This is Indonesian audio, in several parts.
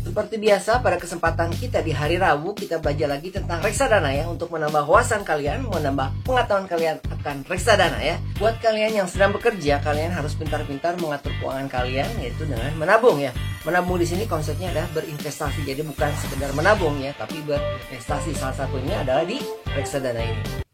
Seperti biasa, pada kesempatan kita di hari Rabu, kita belajar lagi tentang reksadana ya, untuk menambah wawasan kalian, menambah pengetahuan kalian akan reksadana ya. Buat kalian yang sedang bekerja, kalian harus pintar-pintar mengatur keuangan kalian, yaitu dengan menabung ya. Menabung di sini konsepnya adalah berinvestasi, jadi bukan sekedar menabung ya, tapi berinvestasi. Salah satunya adalah di reksadana ini.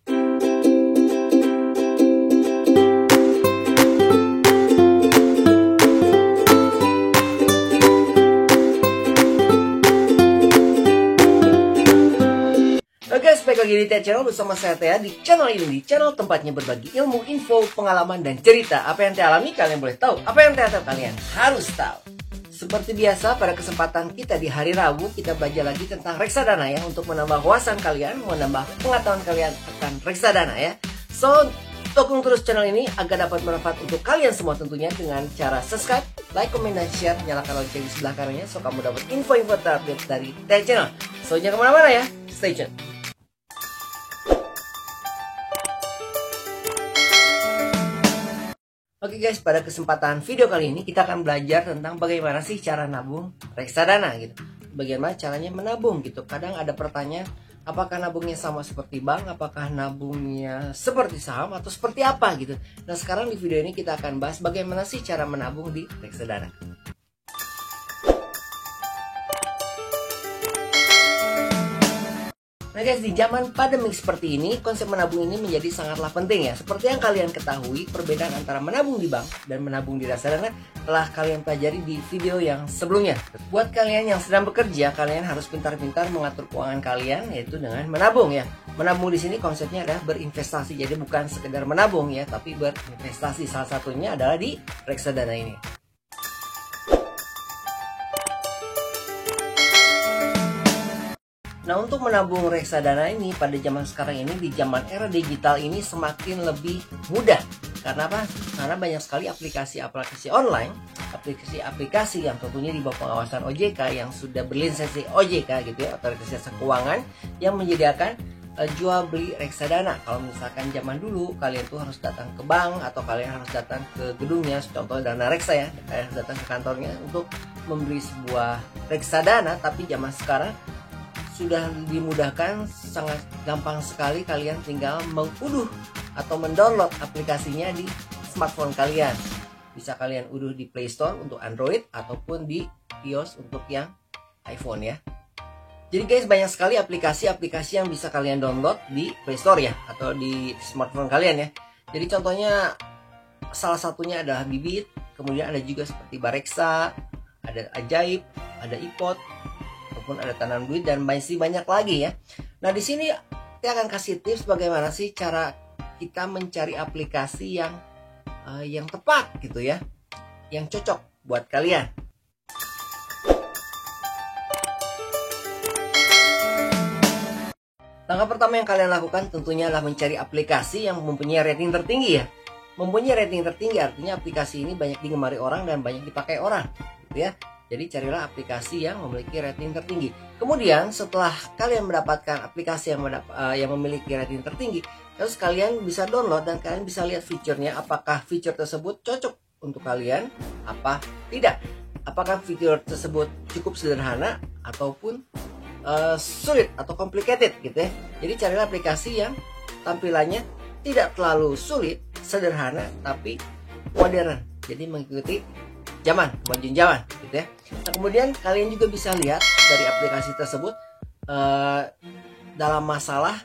Baik lagi di Tia Channel bersama saya Tia. Di channel ini, di channel tempatnya berbagi ilmu, info, pengalaman, dan cerita. Apa yang Tia alami kalian boleh tahu, apa yang Tia tahu kalian harus tahu. Seperti biasa, pada kesempatan kita di hari Rabu, kita belajar lagi tentang reksadana ya, untuk menambah wawasan kalian, menambah pengetahuan kalian akan reksadana ya. So, dukung terus channel ini agar dapat bermanfaat untuk kalian semua tentunya dengan cara subscribe, like, comment, dan share. Nyalakan lonceng di sebelah kanannya so kamu dapat info-info terupdate dari Tia Channel. So, jangan kemana-mana ya, stay tune. Oke guys, pada kesempatan video kali ini kita akan belajar tentang bagaimana sih cara nabung reksadana gitu. Bagaimana caranya menabung gitu. Kadang ada pertanyaan, apakah nabungnya sama seperti bank, apakah nabungnya seperti saham, atau seperti apa gitu. Nah sekarang di video ini kita akan bahas bagaimana sih cara menabung di reksadana. Nah guys, di zaman pandemik seperti ini, konsep menabung ini menjadi sangatlah penting ya. Seperti yang kalian ketahui, perbedaan antara menabung di bank dan menabung di reksadana telah kalian pelajari di video yang sebelumnya. Buat kalian yang sedang bekerja, kalian harus pintar-pintar mengatur keuangan kalian, yaitu dengan menabung ya. Menabung di sini konsepnya adalah berinvestasi, jadi bukan sekedar menabung ya, tapi berinvestasi. Salah satunya adalah di reksadana ini. Nah, untuk menabung reksadana ini pada zaman sekarang ini, di zaman era digital ini semakin lebih mudah. Karena apa? Karena banyak sekali aplikasi-aplikasi online, aplikasi-aplikasi yang tentunya di bawah pengawasan OJK yang sudah berlisensi OJK gitu ya, Otoritas Jasa Keuangan, yang menyediakan jual beli reksadana. Kalau misalkan zaman dulu kalian tuh harus datang ke bank atau kalian harus datang ke gedungnya, contoh Dana Reksa ya, kalian harus datang ke kantornya untuk membeli sebuah reksadana. Tapi zaman sekarang sudah dimudahkan, sangat gampang sekali. Kalian tinggal mengunduh atau mendownload aplikasinya di smartphone kalian. Bisa kalian unduh di Play Store untuk Android ataupun di iOS untuk yang iPhone ya. Jadi guys, banyak sekali aplikasi-aplikasi yang bisa kalian download di Play Store ya, atau di smartphone kalian ya. Jadi contohnya salah satunya adalah Bibit, kemudian ada juga seperti Bareksa, ada Ajaib, ada iPod, ataupun ada Tanam Duit, dan masih banyak lagi ya. Nah di sini saya akan kasih tips bagaimana sih cara kita mencari aplikasi yang tepat gitu ya, yang cocok buat kalian. Langkah pertama yang kalian lakukan tentunya adalah mencari aplikasi yang mempunyai rating tertinggi ya. Mempunyai rating tertinggi artinya aplikasi ini banyak digemari orang dan banyak dipakai orang gitu ya. Jadi carilah aplikasi yang memiliki rating tertinggi. Kemudian setelah kalian mendapatkan aplikasi yang memiliki rating tertinggi, terus kalian bisa download dan kalian bisa lihat fiturnya, apakah fitur tersebut cocok untuk kalian apa tidak. Apakah fitur tersebut cukup sederhana ataupun sulit atau complicated gitu ya. Jadi carilah aplikasi yang tampilannya tidak terlalu sulit, sederhana, tapi modern. Jadi mengikuti zaman, kemajuan zaman gitu ya. Nah kemudian kalian juga bisa lihat dari aplikasi tersebut dalam masalah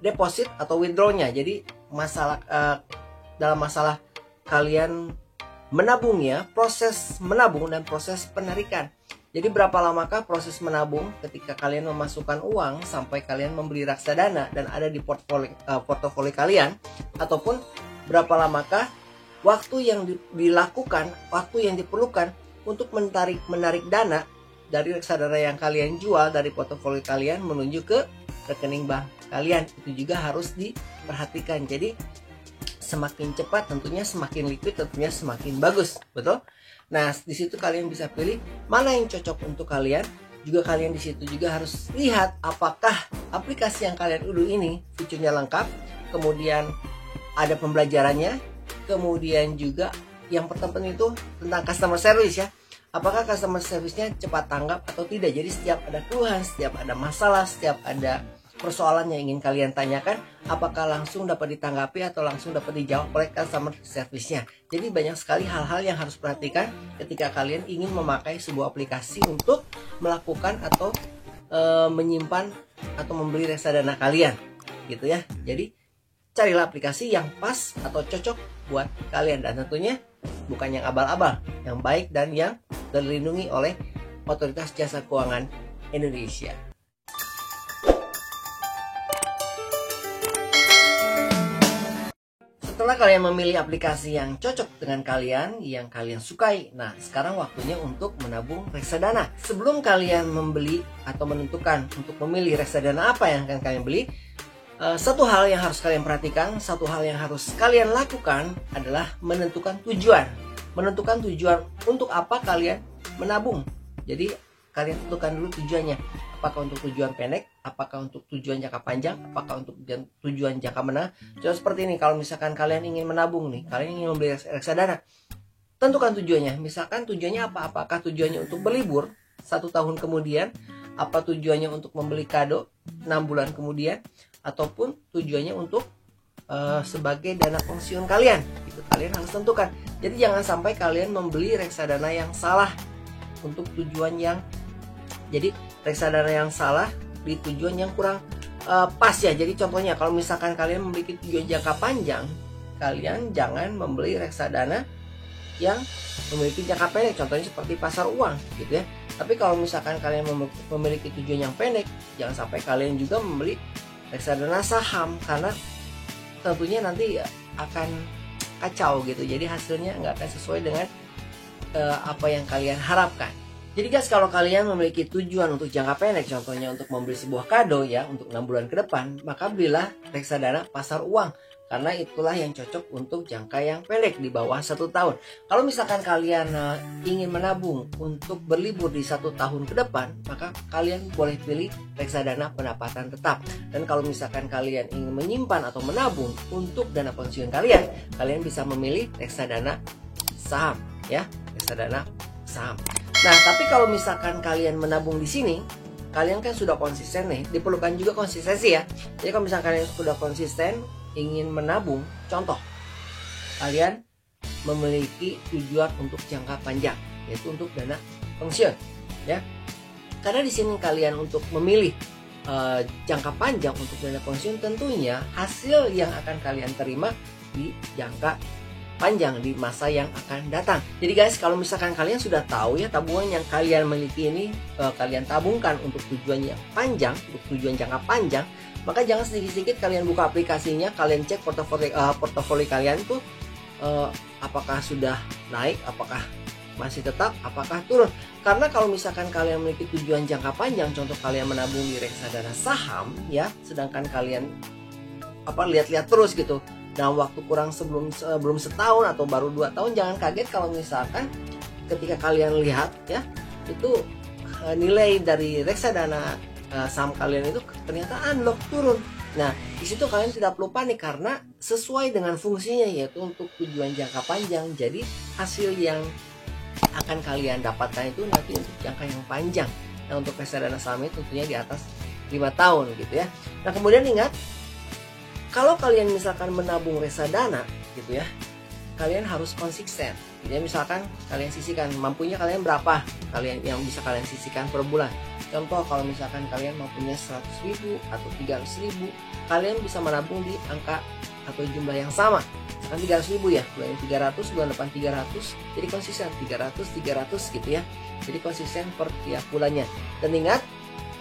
deposit atau withdrawnya. Jadi dalam masalah kalian menabungnya, proses menabung dan proses penarikan. Jadi berapa lamakah proses menabung ketika kalian memasukkan uang sampai kalian membeli reksadana dan ada di portofolio kalian, ataupun berapa lamakah waktu yang dilakukan, waktu yang diperlukan untuk menarik dana dari reksadana yang kalian jual dari portofolio kalian menuju ke rekening bank kalian. Itu juga harus diperhatikan. Jadi semakin cepat tentunya semakin liquid, tentunya semakin bagus, betul? Nah, di situ kalian bisa pilih mana yang cocok untuk kalian. Juga kalian di situ juga harus lihat apakah aplikasi yang kalian unduh ini fiturnya lengkap, kemudian ada pembelajarannya, kemudian juga yang pertama itu tentang customer service ya. apakah customer service-nya cepat tanggap atau tidak. Jadi setiap ada keluhan, setiap ada masalah, setiap ada persoalan yang ingin kalian tanyakan, apakah langsung dapat ditanggapi atau langsung dapat dijawab oleh customer service-nya. Jadi banyak sekali hal-hal yang harus perhatikan ketika kalian ingin memakai sebuah aplikasi untuk melakukan atau menyimpan atau membeli reksadana kalian, gitu ya. Jadi carilah aplikasi yang pas atau cocok buat kalian, dan tentunya bukan yang abal-abal, yang baik dan yang terlindungi oleh Otoritas Jasa Keuangan Indonesia. Setelah kalian memilih aplikasi yang cocok dengan kalian, yang kalian sukai, nah sekarang waktunya untuk menabung reksadana. Sebelum kalian membeli atau menentukan untuk memilih reksadana apa yang akan kalian beli, satu hal yang harus kalian perhatikan, satu hal yang harus kalian lakukan adalah menentukan tujuan. Menentukan tujuan untuk apa kalian menabung. Jadi kalian tentukan dulu tujuannya. Apakah untuk tujuan pendek, apakah untuk tujuan jangka panjang, apakah untuk tujuan jangka menengah. Contoh seperti ini, kalau misalkan kalian ingin menabung nih, kalian ingin membeli reksadana, tentukan tujuannya. Misalkan tujuannya apa? Apakah tujuannya untuk berlibur 1 tahun kemudian, apa tujuannya untuk membeli kado 6 bulan kemudian, ataupun tujuannya untuk sebagai dana pensiun kalian. Itu kalian harus tentukan. Jadi jangan sampai kalian membeli reksadana yang salah untuk tujuan yang, jadi reksadana yang salah di tujuan yang kurang pas ya. Jadi contohnya kalau misalkan kalian memiliki tujuan jangka panjang, kalian jangan membeli reksadana yang memiliki jangka pendek, contohnya seperti pasar uang gitu ya. Tapi kalau misalkan kalian memiliki tujuan yang pendek, jangan sampai kalian juga membeli reksadana saham, karena tentunya nanti akan kacau gitu. Jadi hasilnya nggak akan sesuai dengan apa yang kalian harapkan. Jadi guys, kalau kalian memiliki tujuan untuk jangka pendek, contohnya untuk membeli sebuah kado ya untuk 6 bulan ke depan, maka belilah reksadana pasar uang, karena itulah yang cocok untuk jangka yang pendek di bawah 1 tahun. Kalau misalkan kalian ingin menabung untuk berlibur di 1 tahun ke depan, maka kalian boleh pilih reksadana pendapatan tetap. Dan kalau misalkan kalian ingin menyimpan atau menabung untuk dana pensiun kalian, kalian bisa memilih reksadana saham ya, reksadana saham. Nah, tapi kalau misalkan kalian menabung di sini, kalian kan sudah konsisten nih, diperlukan juga konsistensi ya. Jadi kalau misalkan kalian sudah konsisten ingin menabung, contoh kalian memiliki tujuan untuk jangka panjang, yaitu untuk dana pensiun ya. Karena di sini kalian untuk memilih jangka panjang untuk dana pensiun, tentunya hasil yang akan kalian terima di jangka panjang, di masa yang akan datang. Jadi guys, kalau misalkan kalian sudah tahu ya tabungan yang kalian miliki ini kalian tabungkan untuk tujuan yang panjang, untuk tujuan jangka panjang, maka jangan sedikit-sedikit kalian buka aplikasinya, kalian cek portofolio kalian tuh apakah sudah naik, apakah masih tetap, apakah turun. Karena kalau misalkan kalian memiliki tujuan jangka panjang, contoh kalian menabung di reksadana saham ya, sedangkan kalian lihat-lihat terus gitu dalam waktu kurang belum setahun atau baru 2 tahun, jangan kaget kalau misalkan ketika kalian lihat ya, itu nilai dari reksadana saham kalian itu ternyata unlock, turun. Nah, di situ kalian tidak perlu panik karena sesuai dengan fungsinya, yaitu untuk tujuan jangka panjang. Jadi hasil yang akan kalian dapatkan itu nanti untuk jangka yang panjang. Nah, untuk reksadana saham itu tentunya di atas 5 tahun gitu ya. Nah, kemudian ingat, kalau kalian misalkan menabung reksadana gitu ya, kalian harus konsisten. Jadi misalkan kalian sisihkan, mampunya kalian berapa kalian yang bisa kalian sisihkan per bulan. Contoh kalau misalkan kalian mampunya 100.000 atau 300.000, kalian bisa menabung di angka atau jumlah yang sama. Misalkan 300.000 ya, bulan 300, bulan depan 300, jadi konsisten 300 gitu ya. Jadi konsisten per tiap bulannya. Dan ingat,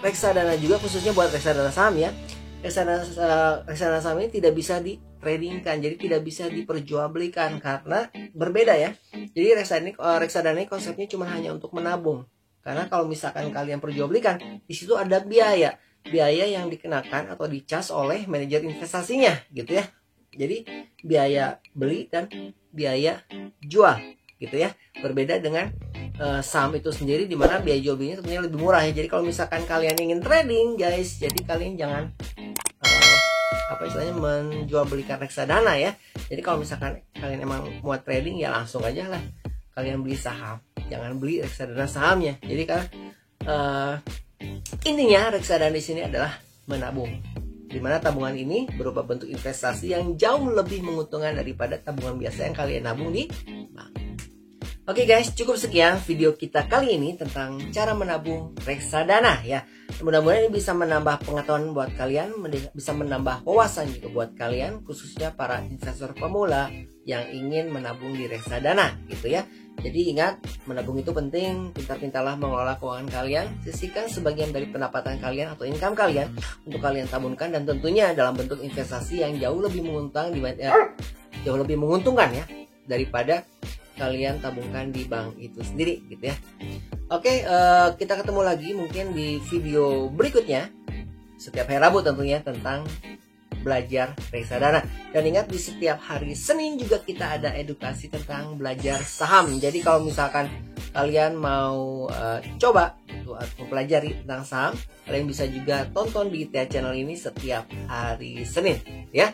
reksadana juga khususnya buat reksadana saham ya. Reksadana saham ini tidak bisa ditradingkan, jadi tidak bisa diperjualbelikan karena berbeda ya. Jadi reksadana ini konsepnya cuma hanya untuk menabung. Karena kalau misalkan kalian perjualbelikan, di situ ada biaya yang dikenakan atau dicas oleh manajer investasinya gitu ya. Jadi biaya beli dan biaya jual gitu ya. Berbeda dengan saham itu sendiri, di mana biaya jual belinya tentunya lebih murah ya. Jadi kalau misalkan kalian ingin trading guys, jadi kalian jangan menjual belikan reksadana ya. Jadi kalau misalkan kalian emang mau trading ya langsung aja lah kalian beli saham, jangan beli reksadana sahamnya. Jadi kan intinya reksadana di sini adalah menabung, dimana tabungan ini berupa bentuk investasi yang jauh lebih menguntungkan daripada tabungan biasa yang kalian nabung di bank. Oke guys, cukup sekian video kita kali ini tentang cara menabung reksadana ya. Mudah-mudahan ini bisa menambah pengetahuan buat kalian, bisa menambah wawasan juga buat kalian, khususnya para investor pemula yang ingin menabung di reksadana gitu ya. Jadi ingat, menabung itu penting, pintar-pintarlah mengelola keuangan kalian, sisihkan sebagian dari pendapatan kalian atau income kalian untuk kalian tabungkan, dan tentunya dalam bentuk investasi yang jauh lebih menguntungkan ya daripada kalian tabungkan di bank itu sendiri gitu ya. Oke, kita ketemu lagi mungkin di video berikutnya setiap hari Rabu tentunya tentang belajar reksadana. Dan ingat, di setiap hari Senin juga kita ada edukasi tentang belajar saham. Jadi kalau misalkan kalian mau coba untuk mempelajari tentang saham, kalian bisa juga tonton di TA channel ini setiap hari Senin ya.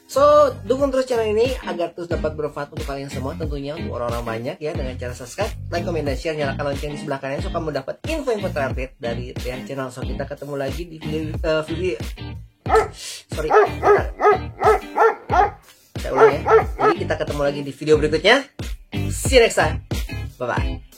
So, dukung terus channel ini agar terus dapat bermanfaat untuk kalian semua, tentunya untuk orang-orang banyak ya, dengan cara subscribe, like, comment, dan share, nyalakan lonceng di sebelah kanan so kamu dapat info-info terupdate dari TA channel. So, kita ketemu lagi di saya ulang ya. Jadi kita ketemu lagi di video berikutnya. See you next time. Bye bye.